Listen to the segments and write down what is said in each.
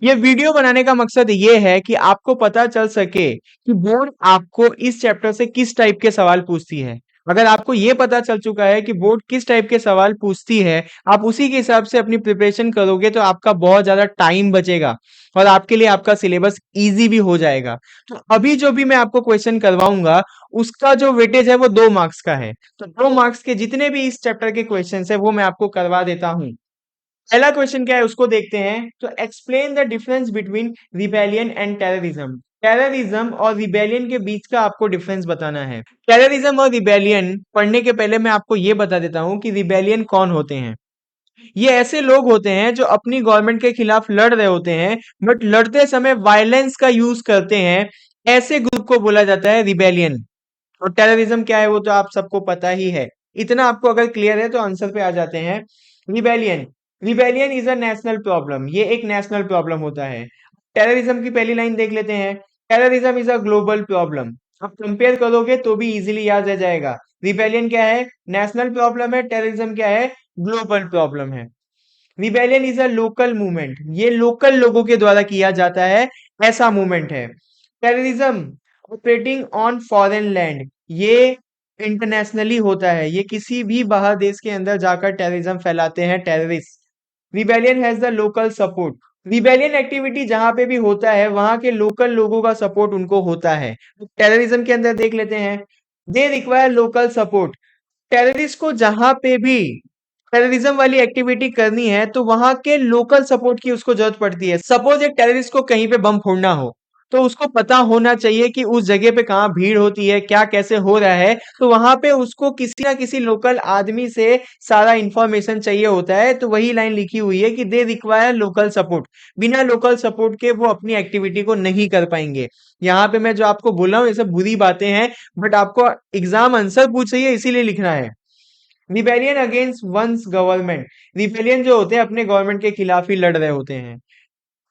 ये वीडियो बनाने का मकसद ये है कि आपको पता चल सके कि बोर्ड आपको इस चैप्टर से किस टाइप के सवाल पूछती है। अगर आपको ये पता चल चुका है कि बोर्ड किस टाइप के सवाल पूछती है, आप उसी के हिसाब से अपनी प्रिपरेशन करोगे तो आपका बहुत ज्यादा टाइम बचेगा और आपके लिए आपका सिलेबस इजी भी हो जाएगा। तो अभी जो भी मैं आपको क्वेश्चन करवाऊंगा उसका जो वेटेज है वो 2 मार्क्स का है। तो 2 मार्क्स के जितने भी इस चैप्टर के क्वेश्चन है वो मैं आपको करवा देता हूँ। पहला क्वेश्चन क्या है उसको देखते हैं। तो explain the difference between rebellion and terrorism. Terrorism और रिबेलियन के बीच का आपको डिफरेंस बताना है। टेररिज्म और रिबेलियन पढ़ने के पहले मैं आपको ये बता देता हूँ कि रिबेलियन कौन होते हैं। ये ऐसे लोग होते हैं जो अपनी गवर्नमेंट के खिलाफ लड़ रहे होते हैं बट लड़ते समय वायलेंस का यूज करते हैं। ऐसे ग्रुप को बोला जाता है रिबेलियन। और टेररिज्म क्या है वो तो आप सबको पता ही है। इतना आपको अगर क्लियर है तो आंसर पे आ जाते हैं। Rebellion. Rebellion is a national problem. ये एक नेशनल प्रॉब्लम होता है। टेररिज्म की पहली लाइन देख लेते हैं। Terrorism is a global problem. आप कंपेयर करोगे तो भी इजीली याद रह जाएगा। रिबेलियन क्या है? नेशनल प्रॉब्लम है। टेररिज्म क्या है? ग्लोबल प्रॉब्लम है। Rebellion is a local movement. ये लोकल लोगों के द्वारा किया जाता है, ऐसा मूवमेंट है। Terrorism operating on foreign land. ये इंटरनेशनली होता है। ये किसी भी बाहर देश के अंदर जाकर टेररिज्म फैलाते हैं terrorist. Rebellion has the local support. Rebellion activity जहां पे भी होता है वहां के लोकल लोगों का सपोर्ट उनको होता है। टेररिज्म के अंदर देख लेते हैं। They require local support. Terrorist को जहां पे भी टेररिज्म वाली एक्टिविटी करनी है तो वहां के लोकल सपोर्ट की उसको जरूरत पड़ती है। सपोज एक टेररिस्ट को कहीं पे बम फोड़ना हो तो उसको पता होना चाहिए कि उस जगह पे कहाँ भीड़ होती है, क्या कैसे हो रहा है। तो वहां पे उसको किसी ना किसी लोकल आदमी से सारा इंफॉर्मेशन चाहिए होता है। तो वही लाइन लिखी हुई है कि दे रिक्वायर लोकल सपोर्ट। बिना लोकल सपोर्ट के वो अपनी एक्टिविटी को नहीं कर पाएंगे। यहाँ पे मैं जो आपको बोल रहा हूँ ये सब बुरी बातें हैं बट आपको एग्जाम आंसर पूछ रही है इसीलिए लिखना है। Rebellion against one's government. Rebellion जो होते हैं अपने गवर्नमेंट के खिलाफ ही लड़ रहे होते हैं।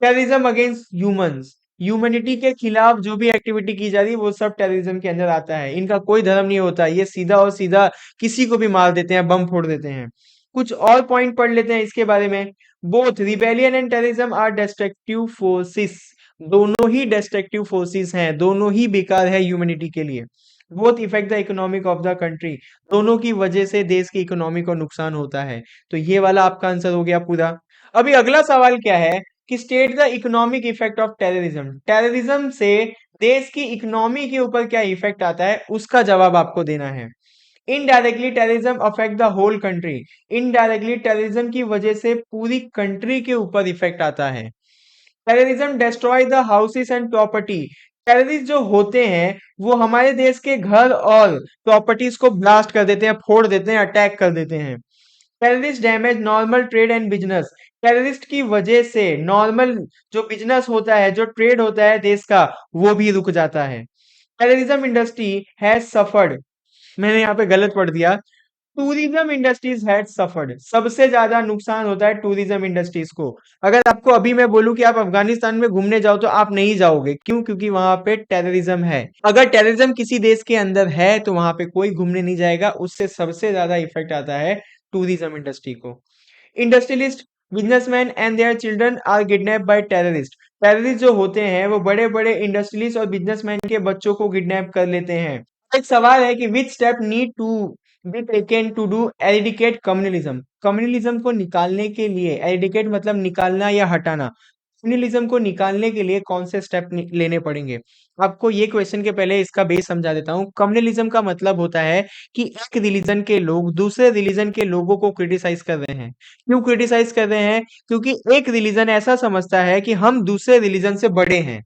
Terrorism against humans. ह्यूमैनिटी के खिलाफ जो भी एक्टिविटी की जा रही है वो सब टेररिज्म के अंदर आता है। इनका कोई धर्म नहीं होता, ये सीधा और सीधा किसी को भी मार देते हैं, बम फोड़ देते हैं। कुछ और पॉइंट पढ़ लेते हैं इसके बारे में। Both rebellion and terrorism are destructive forces. दोनों ही डिस्ट्रक्टिव फोर्सेस हैं, दोनों ही बेकार है ह्यूमैनिटी के लिए। Both effect the economic of the country. दोनों की वजह से देश की इकोनॉमी को नुकसान होता है। तो ये वाला आपका आंसर हो गया पूरा। अभी अगला सवाल क्या है कि state the economic effect of terrorism. Terrorism से देश की इकोनॉमी के ऊपर क्या इफेक्ट आता है उसका जवाब आपको देना है। Indirectly terrorism affect the whole country. Indirectly terrorism की वजह से पूरी कंट्री के ऊपर इफेक्ट आता है। Terrorism destroy the houses and property. Terrorist जो होते हैं वो हमारे देश के घर और प्रॉपर्टीज को ब्लास्ट कर देते हैं, फोड़ देते हैं, अटैक कर देते हैं। Terrorist damage normal trade and business. Terrorist की वजह से नॉर्मल जो बिजनेस होता है, जो ट्रेड होता है देश का, वो भी रुक जाता है। Terrorism industry has suffered. मैंने यहाँ पे गलत पढ़ दिया। Tourism industries had suffered. सबसे ज्यादा नुकसान होता है टूरिज्म इंडस्ट्रीज को। अगर आपको अभी मैं बोलूं कि आप अफगानिस्तान में घूमने जाओ तो आप नहीं जाओगे। क्यों? क्योंकि वहां पे टेररिज्म है। अगर टेररिज्म किसी देश के अंदर है तो वहां पे कोई घूमने नहीं जाएगा। उससे सबसे ज्यादा इफेक्ट आता है टूरिज्म इंडस्ट्री को। Industrialist businessman and their children are kidnap by terrorist. Terrorist जो होते हैं वो बड़े बड़े इंडस्ट्रियलिस्ट और बिजनेसमैन के बच्चों को किडनैप कर लेते हैं। एक सवाल है कि which step need to be taken to do eradicate communalism. Communalism को निकालने के लिए, एरिडिकेट मतलब निकालना या हटाना, कम्युनलिज्म को निकालने के लिए कौन से स्टेप लेने पड़ेंगे। आपको ये क्वेश्चन के पहले इसका बेस समझा देता हूँ। कम्युनलिज्म का मतलब होता है कि एक रिलीजन के लोग दूसरे रिलीजन के लोगों को क्रिटिसाइज कर रहे हैं। क्यों क्रिटिसाइज कर रहे हैं? क्योंकि एक रिलीजन ऐसा समझता है कि हम दूसरे रिलीजन से बड़े हैं,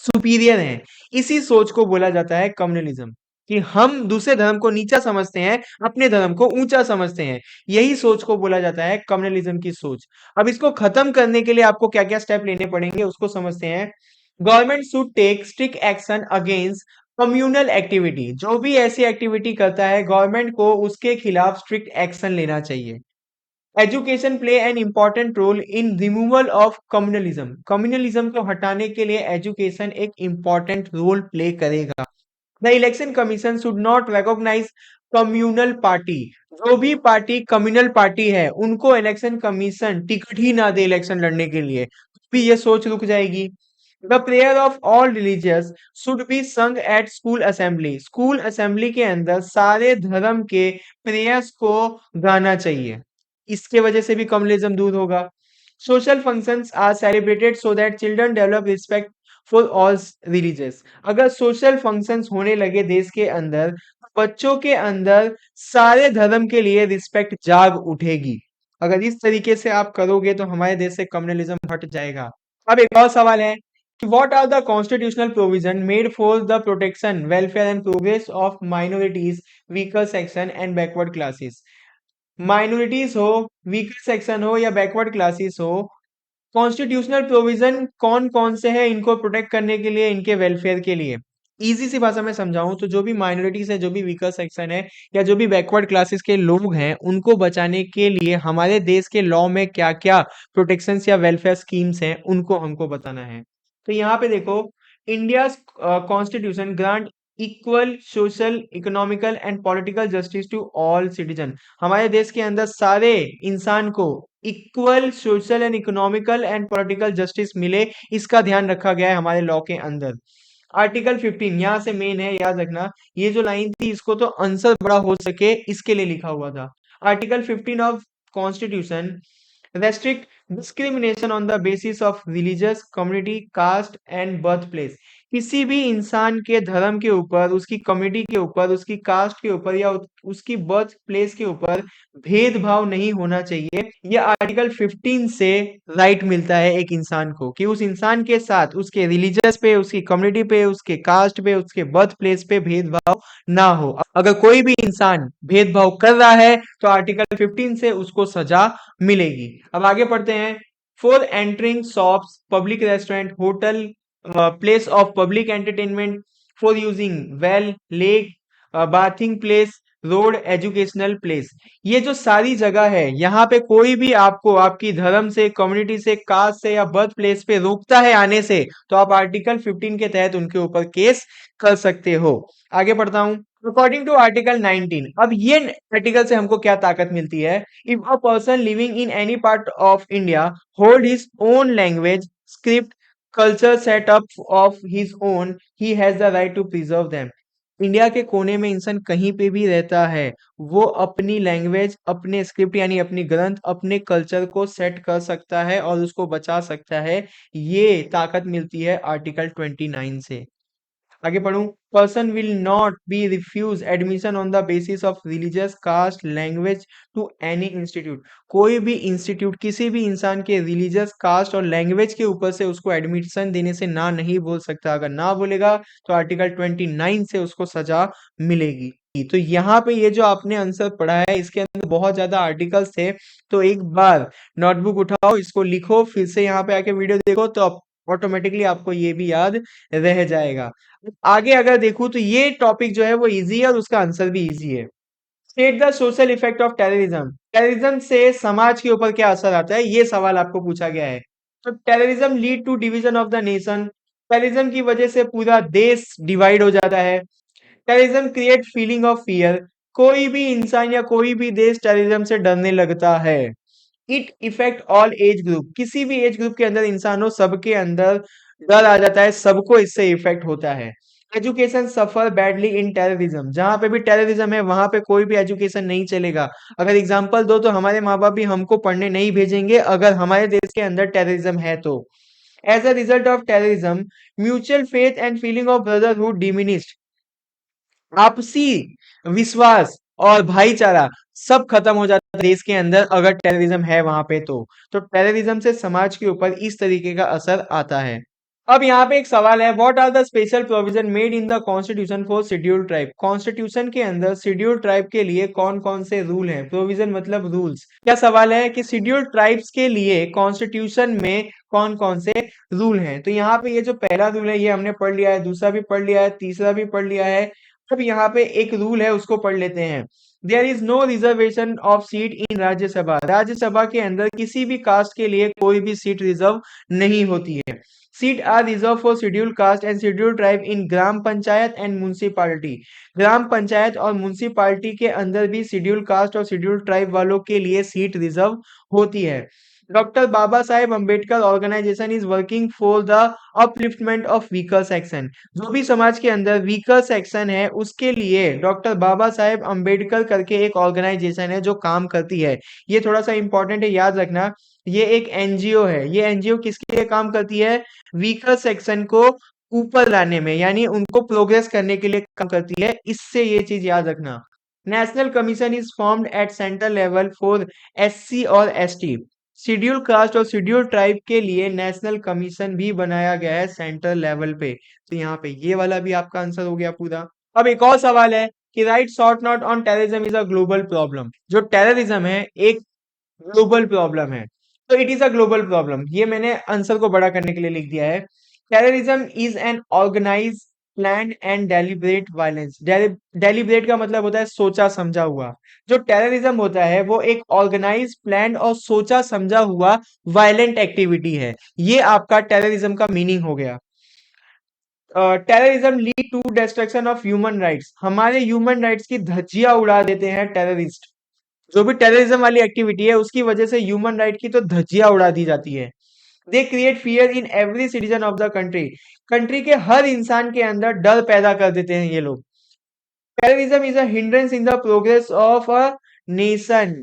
सुपीरियर हैं। इसी सोच को बोला जाता है कम्युनलिज्म, कि हम दूसरे धर्म को नीचा समझते हैं, अपने धर्म को ऊंचा समझते हैं। यही सोच को बोला जाता है कम्युनलिज्म की सोच। अब इसको खत्म करने के लिए आपको क्या क्या स्टेप लेने पड़ेंगे उसको समझते हैं। Government should take strict action against communal activity. जो भी ऐसी एक्टिविटी करता है गवर्नमेंट को उसके खिलाफ स्ट्रिक्ट एक्शन लेना चाहिए। Education play an important role in removal of communalism. Communalism को हटाने के लिए एजुकेशन एक इंपॉर्टेंट रोल प्ले करेगा। The election commission should not recognize communal party. जो भी पार्टी कम्युनल पार्टी है उनको इलेक्शन कमीशन टिकट ही ना दे इलेक्शन लड़ने के लिए। भी ये सोच रुक जाएगी। The prayer of all religious should be sung at school assembly, school assembly के अंदर सारे धर्म के प्रेयर्स को गाना चाहिए, इसके वजह से भी कम्युनलिज्म दूर होगा। Social functions are celebrated so that children develop respect for all religious. अगर सोशल फंक्शंस होने लगे देश के अंदर, बच्चों के अंदर सारे धर्म के लिए रिस्पेक्ट जाग उठेगी। अगर इस तरीके से आप करोगे तो हमारे देश से कम्युनलिज्म हट जाएगा। अब एक और सवाल है कि what are the constitutional provision made for the protection welfare and progress of minorities, weaker section and backward classes. Minorities हो, वीकर सेक्शन हो या बैकवर्ड क्लासेस हो, कॉन्स्टिट्यूशनल प्रोविजन कौन कौन से हैं इनको प्रोटेक्ट करने के लिए, इनके वेलफेयर के लिए। इजी सी भाषा में समझाऊं तो जो भी माइनॉरिटीज है, जो भी वीकर सेक्शन है या जो भी बैकवर्ड क्लासेस के लोग हैं, उनको बचाने के लिए हमारे देश के लॉ में क्या क्या प्रोटेक्शंस या वेलफेयर स्कीम्स हैं, उनको हमको बताना है। तो यहाँ पे देखो, India constitution grant equal social, economical and political justice to all citizen. हमारे देश के अंदर सारे इंसान को equal social and economical and political justice मिले, इसका ध्यान रखा गया है हमारे लॉ के अंदर। आर्टिकल 15 यहाँ से मेन है, याद रखना, ये जो लाइन थी इसको तो आंसर बड़ा हो सके इसके लिए लिखा हुआ था। Article 15 of constitution restrict discrimination on the basis of religious, community, caste and birth place. किसी भी इंसान के धर्म के ऊपर, उसकी कम्युनिटी के ऊपर, उसकी कास्ट के ऊपर या उसकी बर्थ प्लेस के ऊपर भेदभाव नहीं होना चाहिए। ये आर्टिकल 15 से राइट मिलता है एक इंसान को कि उस इंसान के साथ उसके रिलीजियस पे, उसकी कम्युनिटी पे, उसके कास्ट पे, उसके बर्थ प्लेस पे भेदभाव ना हो। अगर कोई भी इंसान भेदभाव कर रहा है तो आर्टिकल 15 से उसको सजा मिलेगी। अब आगे पढ़ते हैं। For entering shops, public restaurant, hotel, place of public entertainment, for using well, lake, bathing place, road, educational place. ये जो सारी जगह है, यहाँ पे कोई भी आपको आपकी धर्म से, कम्युनिटी से, कास्ट से या बर्थ प्लेस पे रोकता है आने से, तो आप आर्टिकल 15 के तहत उनके ऊपर केस कर सकते हो। आगे पढ़ता हूं। अकॉर्डिंग टू आर्टिकल 19, अब ये आर्टिकल से हमको क्या ताकत मिलती है? If a person living in any part of India hold his own language, script, culture setup of his own, he has the right to preserve them. India के कोने में इंसान कहीं पे भी रहता है, वो अपनी लैंग्वेज, अपने स्क्रिप्ट यानी अपनी ग्रंथ, अपने कल्चर को सेट कर सकता है और उसको बचा सकता है। ये ताकत मिलती है आर्टिकल 29 से। आगे पढ़ूं। Person will not be refuse admission on the basis of religious, caste, language to any institute. कोई भी इंस्टीट्यूट किसी भी इंसान के रिलीजियस, कास्ट और लैंग्वेज के ऊपर से उसको एडमिशन देने से ना नहीं बोल सकता। अगर ना बोलेगा तो आर्टिकल 29 से उसको सजा मिलेगी। तो यहाँ पे ये जो आपने आंसर पढ़ा है, इसके अंदर बहुत ज्यादा आर्टिकल्स थे, तो एक बार नोटबुक उठाओ, इसको लिखो, फिर से यहाँ पे आके वीडियो देखो, तो ऑटोमेटिकली आपको ये भी याद रह जाएगा। आगे अगर देखूं तो ये टॉपिक जो है वो इजी है और उसका आंसर भी इजी है। State the social effect of terrorism. Terrorism से समाज के ऊपर क्या असर आता है, ये सवाल आपको पूछा गया है। तो terrorism lead to division of the nation. Terrorism की वजह से पूरा देश डिवाइड हो जाता है। Terrorism create feeling of fear. कोई भी इंसान या कोई भी देश टेररिज्म से डरने लगता है। It effect all age group. किसी भी एज ग्रुप के अंदर इंसान हो, सबके अंदर डर आ जाता है, सबको इससे इफेक्ट होता है। Education suffer badly in terrorism. जहां पे भी टेररिज्म है वहां पे कोई भी एजुकेशन नहीं चलेगा। अगर एग्जांपल दो तो हमारे माँ बाप भी हमको पढ़ने नहीं भेजेंगे अगर हमारे देश के अंदर टेररिज्म है तो। As a result of terrorism, mutual faith and feeling of brotherhood diminished. आपसी विश्वास और भाईचारा सब खत्म हो जाता है देश के अंदर अगर टेररिज्म है वहां पे। तो टेररिज्म से समाज के ऊपर इस तरीके का असर आता है। अब यहाँ पे एक सवाल है, what are the special provision made in the constitution for scheduled tribe. Constitution के अंदर शेड्यूल्ड ट्राइब के लिए कौन कौन से रूल हैं? प्रोविजन मतलब रूल्स। क्या सवाल है कि शेड्यूल्ड ट्राइब्स के लिए कॉन्स्टिट्यूशन में कौन कौन से रूल हैं? तो यहाँ पे ये जो पहला रूल है ये हमने पढ़ लिया है, दूसरा भी पढ़ लिया है, तीसरा भी पढ़ लिया है। अब यहाँ पे एक रूल है उसको पढ़ लेते हैं। There is no reservation of seat in Rajya Sabha. Rajya Sabha के अंदर किसी भी कास्ट के लिए कोई भी सीट रिजर्व नहीं होती है। Seat are reserve for scheduled caste and scheduled tribe in gram panchayat and municipality. Gram panchayat और म्युनिसिपालिटी के अंदर भी शेड्यूल्ड कास्ट और शेड्यूल्ड ट्राइब वालों के लिए सीट रिजर्व होती है। Doctor Baba Saheb Ambedkar organization is working for the upliftment of weaker section. जो भी समाज के अंदर वीकर सेक्शन है उसके लिए डॉक्टर बाबा साहेब अम्बेडकर करके एक ऑर्गेनाइजेशन है जो काम करती है। ये थोड़ा सा इंपॉर्टेंट है, याद रखना। ये एक एनजीओ है। ये एनजीओ किसके लिए काम करती है? वीकर सेक्शन को ऊपर लाने में, यानी उनको प्रोग्रेस करने के लिए काम करती है। इससे ये चीज याद रखना। National commission is formed at central level for SC और एसटी। शेड्यूल कास्ट और शेड्यूल ट्राइब के लिए नेशनल कमीशन भी बनाया गया है सेंट्रल लेवल पे। तो यहाँ पे ये वाला भी आपका आंसर हो गया पूरा। अब एक और सवाल है कि right short note on terrorism is a global problem. जो टेररिज्म है एक ग्लोबल प्रॉब्लम है, तो it is a global problem. ये मैंने आंसर को बड़ा करने के लिए लिख दिया है। Terrorism is an organize plan and deliberate violence. Deliberate का मतलब होता है सोचा समझा हुआ। जो टेररिज्म होता है वो एक ऑर्गेनाइज प्लान और सोचा समझा हुआ वायलेंट एक्टिविटी है। ये आपका टेररिज्म का मीनिंग हो गया। Terrorism lead to destruction of human rights. हमारे ह्यूमन राइट्स की धज्जियां उड़ा देते हैं टेररिस्ट। जो भी टेररिज्म वाली एक्टिविटी है उसकी वजह से ह्यूमन राइट की तो धज्जियां उड़ा दी जाती है। They create fear in every citizen of the country. Country के हर इंसान के अंदर डर पैदा कर देते हैं ये लोग। Terrorism is a hindrance in the progress of a nation.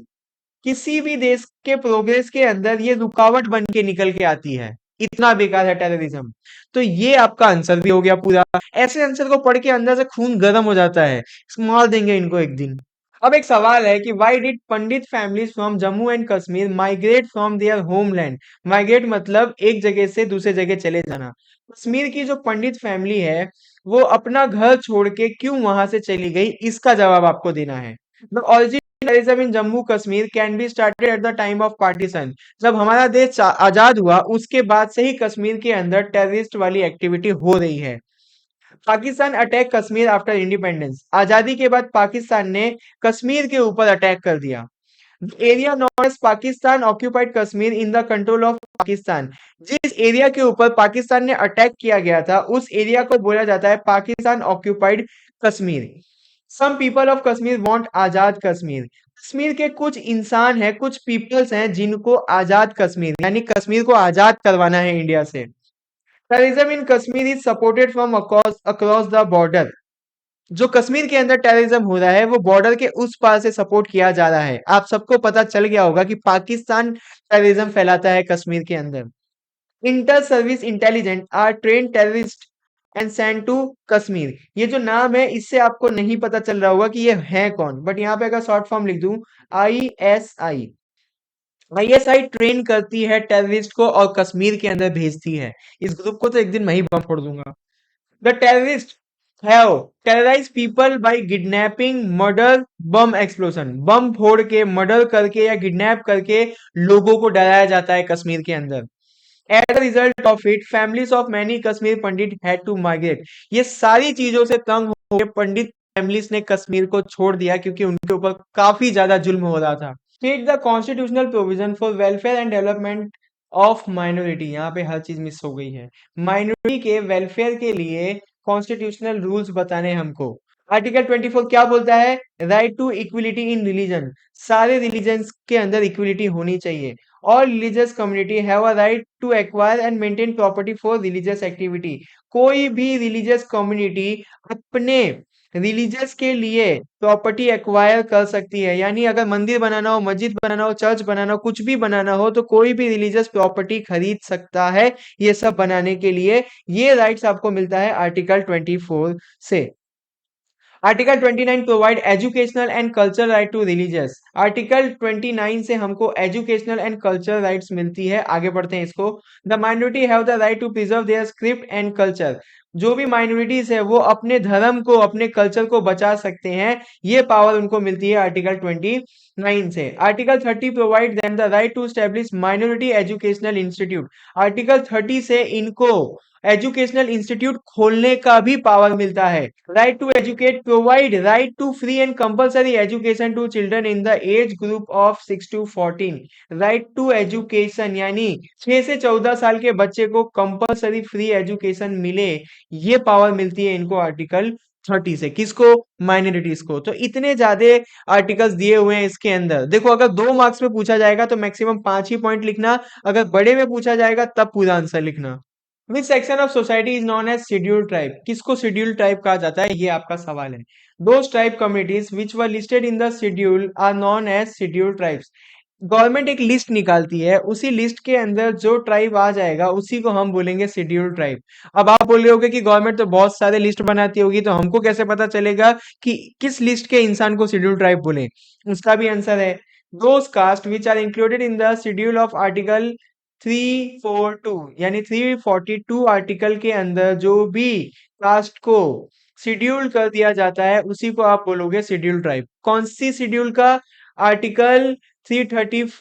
किसी भी देश के प्रोग्रेस के अंदर ये रुकावट बन के निकल के आती है। इतना बेकार है टेररिज्म। तो ये आपका आंसर भी हो गया पूरा। ऐसे आंसर को पढ़ के अंदर से खून गर्म हो जाता है। मार देंगे इनको एक दिन। अब एक सवाल है कि why did Pandit families from Jammu and Kashmir migrate from their homeland. Migrate मतलब एक जगह से दूसरे जगह चले जाना। कश्मीर की जो पंडित फैमिली है वो अपना घर छोड़ के क्यों वहां से चली गई, इसका जवाब आपको देना है। The origin in Jammu Kashmir can be started at the time of partition. जब हमारा देश आजाद हुआ उसके बाद से ही कश्मीर के अंदर टेररिस्ट वाली एक्टिविटी हो रही है। Pakistan attack Kashmir after independence. आजादी के बाद पाकिस्तान ने कश्मीर के ऊपर अटैक कर दिया। Area known as Pakistan occupied Kashmir in the control of Pakistan. जिस एरिया के ऊपर पाकिस्तान ने अटैक किया गया था उस एरिया को बोला जाता है Pakistan occupied Kashmir. Some people of Kashmir want Azad Kashmir. Kashmir के कुछ इंसान हैं, कुछ पीपल्स हैं जिनको आजाद कश्मीर यानी कश्मीर को आजाद करवाना है इंडिया से। Terrorism in Kashmir is supported from across the border. जो कश्मीर के अंदर टेररिज्म हो रहा है वो बॉर्डर के उस पार से सपोर्ट किया जा रहा है। आप सबको पता चल गया होगा कि पाकिस्तान टेररिज्म फैलाता है कश्मीर के अंदर। Inter service intelligent are train terrorist and send to Kashmir. ये जो नाम है इससे आपको नहीं पता चल रहा होगा कि ये है कौन, बट यहाँ पे अगर शॉर्ट फॉर्म लिख दूं ISI। ISI ट्रेन करती है टेररिस्ट को और कश्मीर के अंदर भेजती है। इस ग्रुप को तो एक दिन मैं ही बम फोड़ दूंगा। The terrorist have terrorize people by kidnapping murder bomb explosion. Bomb फोड़ के मर्डर करके या किडनैप करके लोगों को डराया जाता है कश्मीर के अंदर। As a result of it families of many Kashmir Pandit had to migrate. ये सारी चीजों से तंग होकर पंडित फैमिलीज ने कश्मीर को छोड़ दिया क्योंकि उनके ऊपर काफी ज्यादा जुल्म हो रहा था। State the constitutional provision for welfare and development of minority. यहाँ पे हर चीज मिस हो गई है। माइनॉरिटी के वेलफेयर के लिए कॉन्स्टिट्यूशनल रूल्स बताने हमको। आर्टिकल 24 क्या बोलता है? Right to equality in religion. सारे रिलीजन्स के अंदर इक्विलिटी होनी चाहिए। All religious community have a right to acquire and maintain property for religious activity। कोई भी religious community अपने रिलीजियस के लिए प्रॉपर्टी एक्वायर कर सकती है। यानी अगर मंदिर बनाना हो, मस्जिद बनाना हो, चर्च बनाना हो, कुछ भी बनाना हो तो कोई भी रिलीजियस प्रॉपर्टी खरीद सकता है ये सब बनाने के लिए। ये राइट्स आपको मिलता है आर्टिकल 24 से। Article 29 provide educational and cultural right to religious. Article 29 से हमको एजुकेशनल एंड कल्चरल राइट्स मिलती है। आगे बढ़ते हैं इसको। The minority have the right to preserve their script and culture. जो भी माइनॉरिटीज है वो अपने धर्म को, अपने कल्चर को बचा सकते हैं। ये पावर उनको मिलती है आर्टिकल 29 से। Article 30 provide them the right to establish minority educational institute. Article 30 से इनको एजुकेशनल इंस्टीट्यूट खोलने का भी पावर मिलता है। Right to educate provide right to free and compulsory education to children in the age group of 6 to 14। Right to education यानी 6 से 14 साल के बच्चे को कंपल्सरी फ्री एजुकेशन मिले, ये पावर मिलती है इनको आर्टिकल 30 से, किसको? माइनॉरिटीज को। तो इतने ज्यादा आर्टिकल्स दिए हुए हैं इसके अंदर। देखो अगर 2 मार्क्स में पूछा जाएगा तो मैक्सिमम 5 ही पॉइंट लिखना, अगर बड़े में पूछा जाएगा तब पूरा आंसर लिखना। Which section of society is known as scheduled tribe? किसको शेड्यूल्ड ट्राइब कहा जाता है, ये आपका सवाल है। Those tribe communities which were listed in the schedule are known as scheduled tribes. Government एक लिस्ट निकालती है, उसी लिस्ट के अंदर जो ट्राइब आ जाएगा उसी को हम बोलेंगे शेड्यूल्ड ट्राइब। अब आप बोल रहे होगे कि गवर्नमेंट तो बहुत सारे लिस्ट बनाती होगी, तो हमको कैसे पता चलेगा कि किस लिस्ट के इंसान को शेड्यूल्ड ट्राइब बोले? उसका भी आंसर है those caste which are included in the schedule of article 342, यानी 342 आर्टिकल के अंदर जो भी कास्ट को शेड्यूल कर दिया जाता है उसी को आप बोलोगे शेड्यूल्ड ट्राइब। कौन सी शेड्यूल का? आर्टिकल 330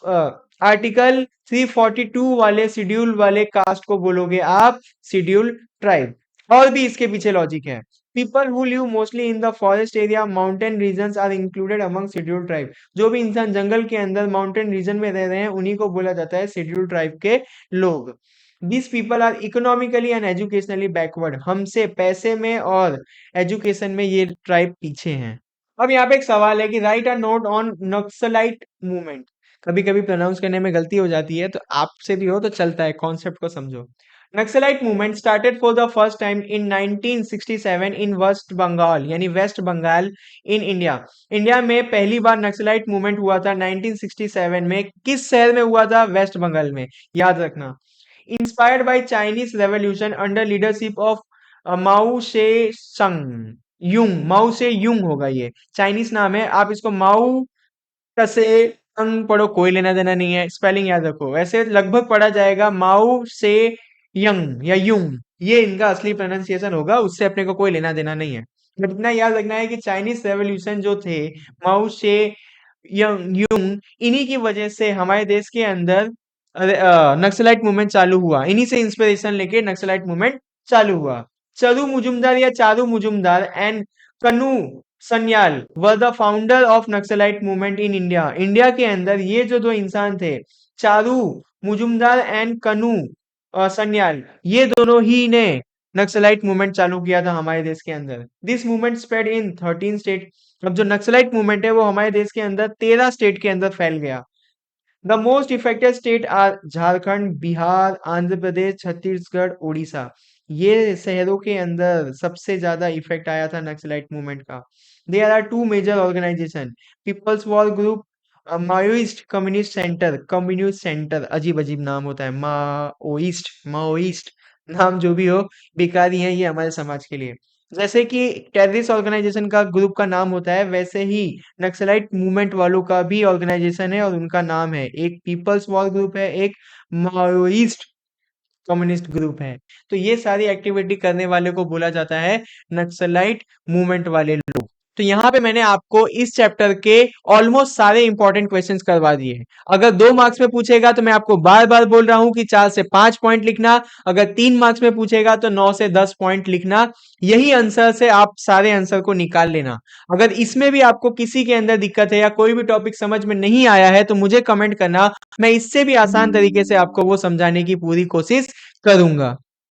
आर्टिकल 342 वाले शेड्यूल वाले कास्ट को बोलोगे आप शेड्यूल ट्राइब। और भी इसके पीछे लॉजिक है। People who live mostly in the forest area mountain regions are included among schedule tribe. जो भी इंसान जंगल के अंदर माउंटेन रीजन में रह रहे हैं उन्हीं को बोला जाता है शेड्यूल ट्राइब के लोग। These people are economically and educationally backward. हमसे पैसे में और एजुकेशन में ये ट्राइब पीछे हैं। अब यहाँ पे एक सवाल है कि right a note on naxalite movement. कभी कभी प्रोनाउंस करने में गलती हो जाती है, तो आपसे भी हो तो चलता है, कॉन्सेप्ट को समझो। Naxalite movement started for the first time in 1967 in West Bengal, यानी West Bengal in India. India में पहली बार नक्सलाइट मूवमेंट हुआ था 1967 में। किस शहर में हुआ था? वेस्ट बंगाल में, याद रखना। Inspired by Chinese revolution under leadership of Mao Tse संग युंग। माओ से युंग होगा, ये चाइनीज नाम है, आप इसको माओ से अंग पढ़ो, कोई लेना देना नहीं है, स्पेलिंग याद रखो। वैसे लगभग पढ़ा जाएगा माओ से यंग या युंग, ये इनका असली प्रोनाउंसिएशन होगा, उससे अपने को कोई लेना देना नहीं है। बट इतना याद रखना है कि चाइनीज रेवोल्यूशन जो थे, माओ से यंग युंग, इन्हीं की वजह से हमारे देश के अंदर नक्सलाइट मूवमेंट चालू हुआ। इन्हीं से इंस्पिरेशन लेके नक्सलाइट मूवमेंट चालू हुआ। चरु मुजुमदार या Charu Mazumdar and Kanu Sanyal were the founder of Naxalite movement in India. India के अंदर ये जो दो इंसान थे, चारू मुजुमदार एंड कन्नू सन्याल, ये दोनों ही ने नक्सलाइट मूवमेंट चालू किया था हमारे देश के अंदर। This movement spread in 13 state. अब जो नक्सलाइट मूवमेंट है वो हमारे देश के अंदर 13 स्टेट के अंदर फैल गया। The most effected state are Jharkhand, Bihar, Andhra Pradesh, Chhattisgarh, Orissa. ये शहरों के अंदर सबसे ज्यादा इफेक्ट आया था नक्सलाइट मूवमेंट का। There are two major organization, people's war group, maoist communist centre, अजीब अजीब नाम होता है, माओइस्ट नाम जो भी हो, बेकार ही है ये हमारे समाज के लिए। जैसे कि टेररिस्ट ऑर्गेनाइजेशन का ग्रुप का नाम होता है, वैसे ही नक्सलाइट मूवमेंट वालों का भी ऑर्गेनाइजेशन है और उनका नाम है, एक पीपल्स वॉर ग्रुप है, एक माओइस्ट कम्युनिस्ट ग्रुप है। तो ये सारी एक्टिविटी करने वाले को बोला जाता है नक्सलाइट मूवमेंट वाले लोग। तो यहाँ पे मैंने आपको इस चैप्टर के ऑलमोस्ट सारे इंपॉर्टेंट क्वेश्चंस करवा दिए। अगर 2 मार्क्स में पूछेगा तो मैं आपको बार बार बोल रहा हूं कि 4 से 5 पॉइंट लिखना, अगर 3 मार्क्स में पूछेगा तो 9 से 10 पॉइंट लिखना। यही आंसर से आप सारे आंसर को निकाल लेना। अगर इसमें भी आपको किसी के अंदर दिक्कत है या कोई भी टॉपिक समझ में नहीं आया है तो मुझे कमेंट करना, मैं इससे भी आसान तरीके से आपको वो समझाने की पूरी कोशिश करूंगा।